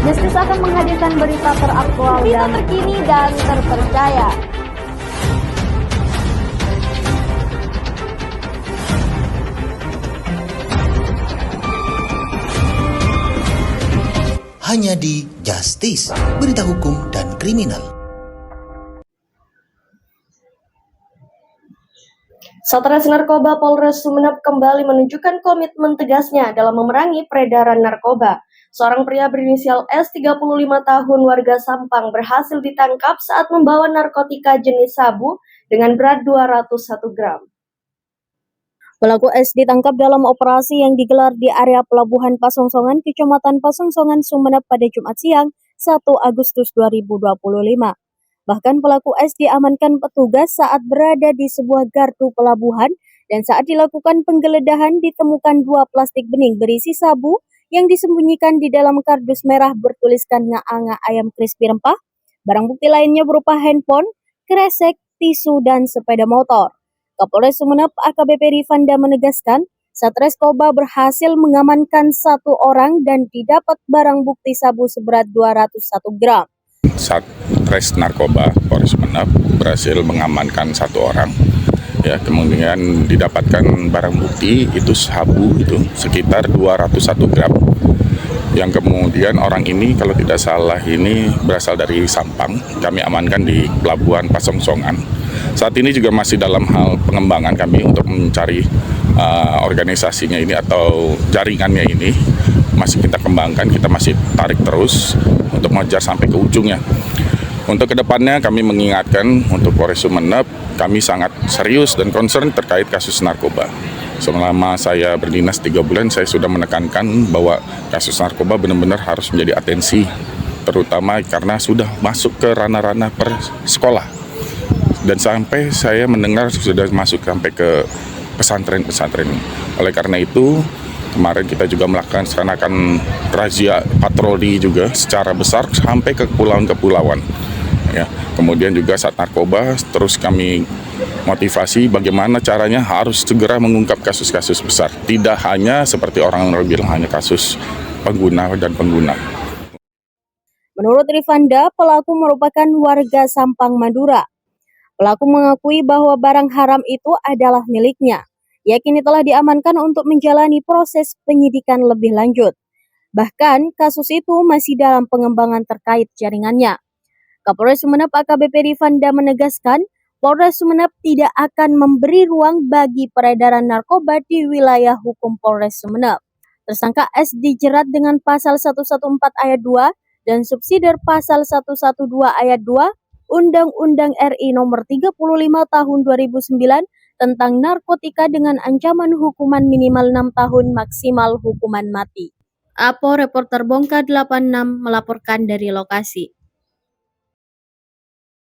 Justice akan menghadirkan berita teraktual dan terkini dan terpercaya. Hanya di Justice, berita hukum dan kriminal. Satres Narkoba Polres Sumeneb kembali menunjukkan komitmen tegasnya dalam memerangi peredaran narkoba. Seorang pria berinisial S, 35 tahun, warga Sampang, berhasil ditangkap saat membawa narkotika jenis sabu dengan berat 201 gram. Pelaku S ditangkap dalam operasi yang digelar di area Pelabuhan Pasongsongan, Kecamatan Pasongsongan, Sumeneb pada Jumat siang, 1 Agustus 2025. Bahkan pelaku S diamankan petugas saat berada di sebuah gardu pelabuhan dan saat dilakukan penggeledahan ditemukan 2 plastik bening berisi sabu yang disembunyikan di dalam kardus merah bertuliskan nga-nga ayam crispy rempah. Barang bukti lainnya berupa handphone, kresek, tisu, dan sepeda motor. Kapolres Sumeneb AKBP Rifanda menegaskan, Satres Koba berhasil mengamankan 1 orang dan didapat barang bukti sabu seberat 201 gram. Satres Narkoba Polres Sumeneb berhasil mengamankan 1 orang. Ya, kemudian didapatkan barang bukti itu sabu itu sekitar 201 gram. Yang kemudian orang ini kalau tidak salah ini berasal dari Sampang. Kami amankan di Pelabuhan Pasongsongan. Saat ini juga masih dalam hal pengembangan kami untuk mencari organisasinya ini atau jaringannya ini. Masih kita kembangkan, kita masih tarik terus untuk mengejar sampai ke ujungnya. Untuk kedepannya kami mengingatkan untuk Polres Sumeneb, kami sangat serius dan concern terkait kasus narkoba. Selama saya berdinas 3 bulan, saya sudah menekankan bahwa kasus narkoba benar-benar harus menjadi atensi, terutama karena sudah masuk ke ranah-ranah per sekolah. Dan sampai saya mendengar sudah masuk sampai ke pesantren-pesantren. Oleh karena itu, kemarin kita juga melaksanakan razia patroli juga secara besar sampai ke kepulauan-kepulauan. Ya, kemudian juga saat narkoba terus kami motivasi bagaimana caranya harus segera mengungkap kasus-kasus besar. Tidak hanya seperti orang bilang hanya kasus pengguna dan pengguna. Menurut Rifanda, pelaku merupakan warga Sampang, Madura. Pelaku mengakui bahwa barang haram itu adalah miliknya. Ia kini telah diamankan untuk menjalani proses penyidikan lebih lanjut. Bahkan, kasus itu masih dalam pengembangan terkait jaringannya. Kapolres Sumeneb AKBP Rifanda menegaskan, Polres Sumeneb tidak akan memberi ruang bagi peredaran narkoba di wilayah hukum Polres Sumeneb. Tersangka S dijerat dengan pasal 114 ayat 2 dan subsidiar pasal 112 ayat 2 Undang-Undang RI nomor 35 tahun 2009 tentang narkotika dengan ancaman hukuman minimal 6 tahun maksimal hukuman mati. Apo Reporter Bongka 86 melaporkan dari lokasi.